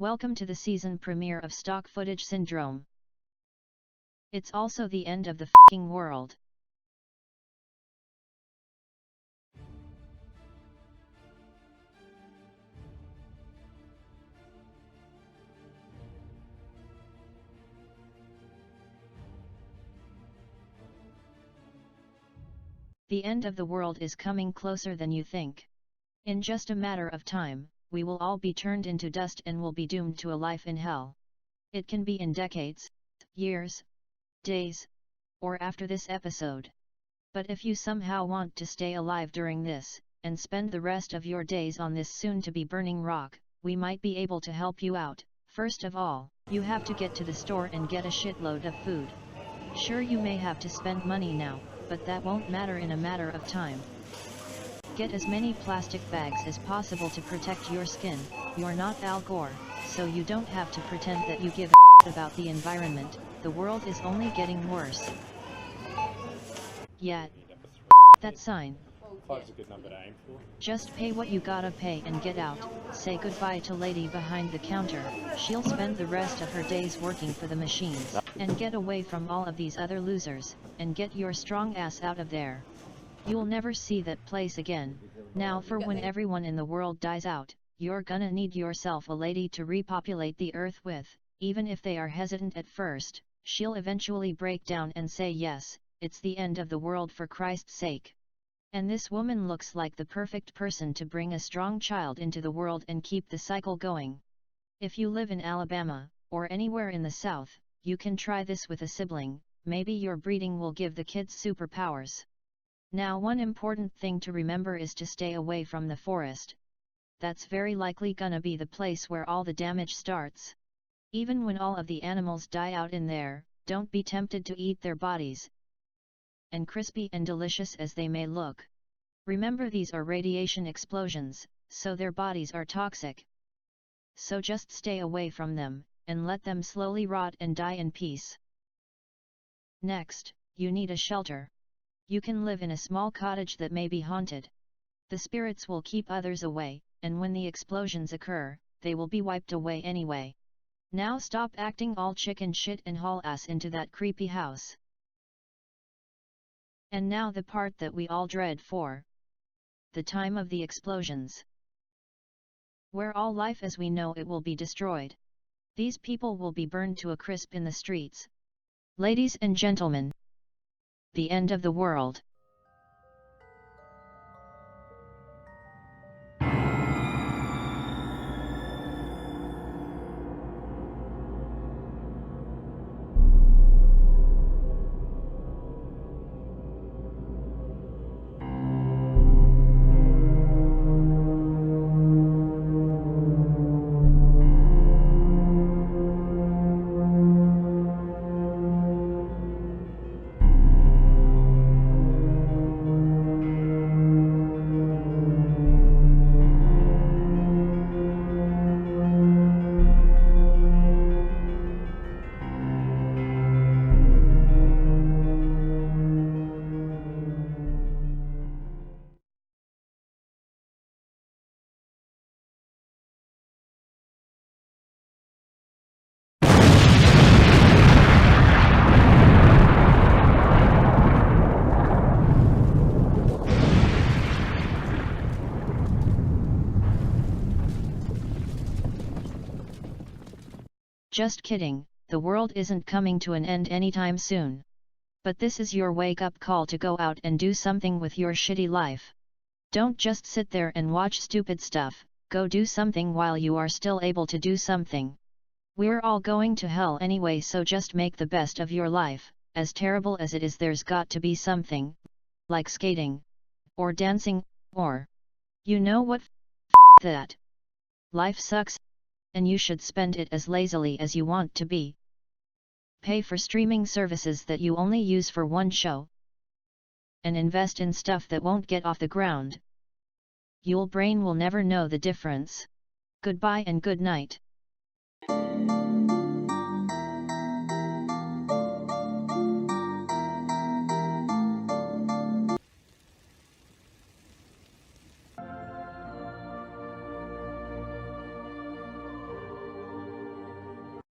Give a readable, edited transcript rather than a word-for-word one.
Welcome to the season premiere of Stock Footage Syndrome. It's also the end of the f***ing world. The end of the world is coming closer than you think. In just a matter of time, we will all be turned into dust and will be doomed to a life in hell. It can be in decades, years, days, or after this episode. But if you somehow want to stay alive during this, and spend the rest of your days on this soon-to-be burning rock, we might be able to help you out. First of all, you have to get to the store and get a shitload of food. Sure, you may have to spend money now, but that won't matter in a matter of time. Get as many plastic bags as possible to protect your skin. You're not Al Gore, so you don't have to pretend that you give a about the environment. The world is only getting worse. Yeah, that sign. Five's a good number to aim for. Just pay what you gotta pay and get out. Say goodbye to lady behind the counter. She'll spend the rest of her days working for the machines. And get away from all of these other losers, and get your strong ass out of there. You'll never see that place again. Now for when everyone in the world dies out, you're gonna need yourself a lady to repopulate the earth with. Even if they are hesitant at first, she'll eventually break down and say yes, it's the end of the world for Christ's sake. And this woman looks like the perfect person to bring a strong child into the world and keep the cycle going. If you live in Alabama, or anywhere in the South, you can try this with a sibling. Maybe your breeding will give the kids superpowers. Now, one important thing to remember is to stay away from the forest. That's very likely gonna be the place where all the damage starts. Even when all of the animals die out in there, don't be tempted to eat their bodies. And crispy and delicious as they may look, remember these are radiation explosions, so their bodies are toxic. So just stay away from them, and let them slowly rot and die in peace. Next, you need a shelter. You can live in a small cottage that may be haunted. The spirits will keep others away, and when the explosions occur, they will be wiped away anyway. Now stop acting all chicken shit and haul ass into that creepy house. And now the part that we all dread for. The time of the explosions. Where all life as we know it will be destroyed. These people will be burned to a crisp in the streets. Ladies and gentlemen, the end of the world. Just kidding, the world isn't coming to an end anytime soon. But this is your wake-up call to go out and do something with your shitty life. Don't just sit there and watch stupid stuff, go do something while you are still able to do something. We're all going to hell anyway, so just make the best of your life. As terrible as it is, there's got to be something, like skating, or dancing, or, you know what, that. Life sucks, and you should spend it as lazily as you want to be. Pay for streaming services that you only use for one show. And invest in stuff that won't get off the ground. Your brain will never know the difference. Goodbye and good night.